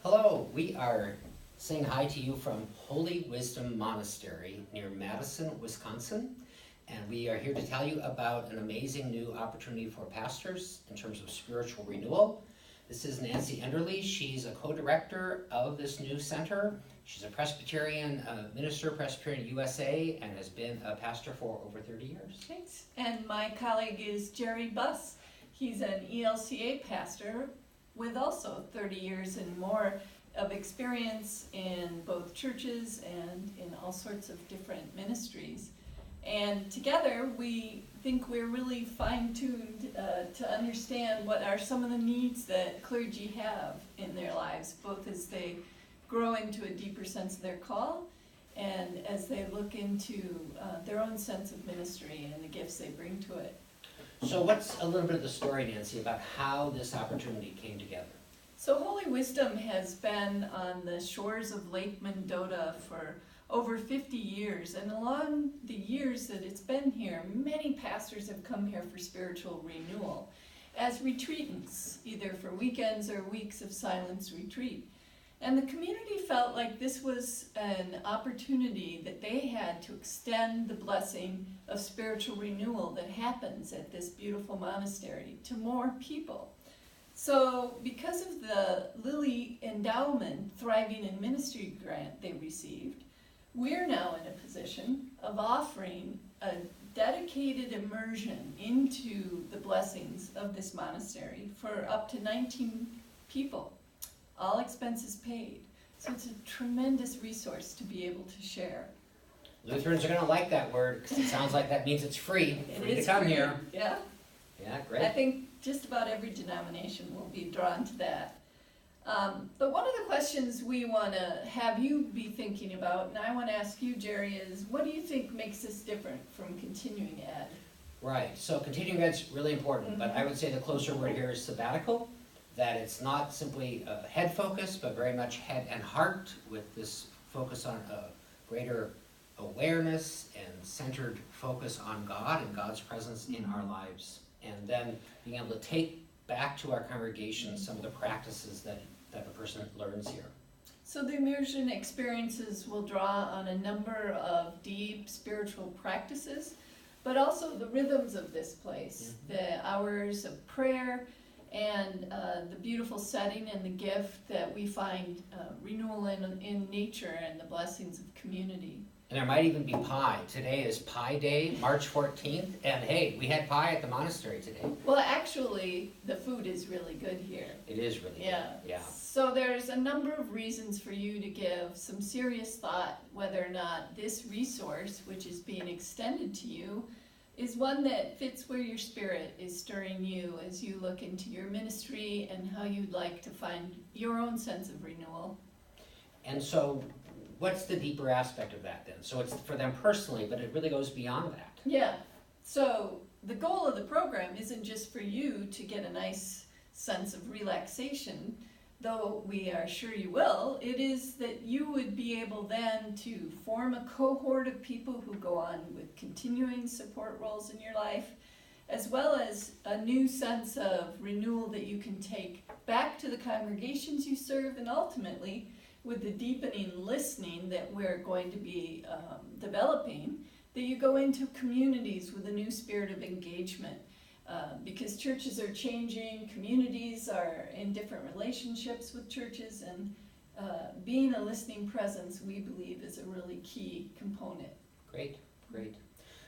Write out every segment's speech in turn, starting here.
Hello, we are saying hi to you from Holy Wisdom Monastery near Madison, Wisconsin. And we are here to tell you about an amazing new opportunity for pastors in terms of spiritual renewal. This is Nancy Enderle. She's a co-director of this new center. She's a Presbyterian minister, Presbyterian USA, and has been a pastor for over 30 years. Thanks. And my colleague is Jerry Buss. He's an ELCA pastor with also 30 years and more of experience in both churches and in all sorts of different ministries. And together we think we're really fine-tuned to understand what are some of the needs that clergy have in their lives, both as they grow into a deeper sense of their call and as they look into their own sense of ministry and the gifts they bring to it. So what's a little bit of the story, Nancy, about how this opportunity came together? So Holy Wisdom has been on the shores of Lake Mendota for over 50 years, and along the years that it's been here, many pastors have come here for spiritual renewal as retreatants, either for weekends or weeks of silence retreat. And the community felt like this was an opportunity that they had to extend the blessing of spiritual renewal that happens at this beautiful monastery to more people. So because of the Lilly Endowment Thriving in Ministry grant they received, we're now in a position of offering a dedicated immersion into the blessings of this monastery for up to 19 people. All expenses paid. So it's a tremendous resource to be able to share. Lutherans are going to like that word because it sounds like that means it's free. Free to come here. Yeah. Yeah, great. I think just about every denomination will be drawn to that. But one of the questions we want to have you be thinking about, and I want to ask you, Jerry, is what do you think makes this different from continuing ed? Right, so continuing ed's really important, but I would say the closer word here is sabbatical, that it's not simply head focus, but very much head and heart with this focus on greater awareness and centered focus on God and God's presence in our lives. And then being able to take back to our congregation some of the practices that a person learns here. So the immersion experiences will draw on a number of deep spiritual practices, but also the rhythms of this place, the hours of prayer, and the beautiful setting and the gift that we find renewal in nature and the blessings of community. And there might even be pie. Today is Pie Day, March 14th, and hey, we had pie at the monastery today. Well, actually, the food is really good here. It is really good. Yeah. So there's a number of reasons for you to give some serious thought whether or not this resource, which is being extended to you, is one that fits where your spirit is stirring you as you look into your ministry and how you'd like to find your own sense of renewal. And so what's the deeper aspect of that then? So it's for them personally, but it really goes beyond that. Yeah. So the goal of the program isn't just for you to get a nice sense of relaxation, though we are sure you will. It is that you would be able then to form a cohort of people who go on with continuing support roles in your life, as well as a new sense of renewal that you can take back to the congregations you serve, and ultimately with the deepening listening that we're going to be developing, that you go into communities with a new spirit of engagement. Because churches are changing, communities are in different relationships with churches, and being a listening presence, we believe, is a really key component. Great.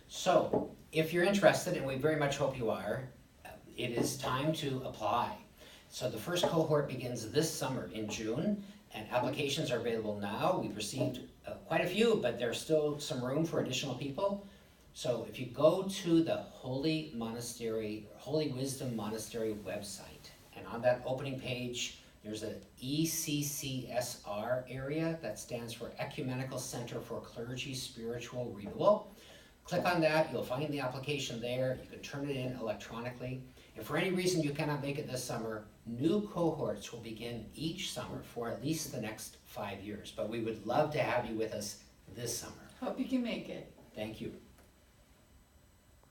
So, if you're interested, and we very much hope you are, it is time to apply. So the first cohort begins this summer in June, and applications are available now. We've received quite a few, but there's still some room for additional people. So if you go to the Holy Wisdom Monastery website, and on that opening page, there's an ECCSR area that stands for Ecumenical Center for Clergy Spiritual Renewal. Click on that, you'll find the application there. You can turn it in electronically. If for any reason you cannot make it this summer, new cohorts will begin each summer for at least the next 5 years. But we would love to have you with us this summer. Hope you can make it. Thank you.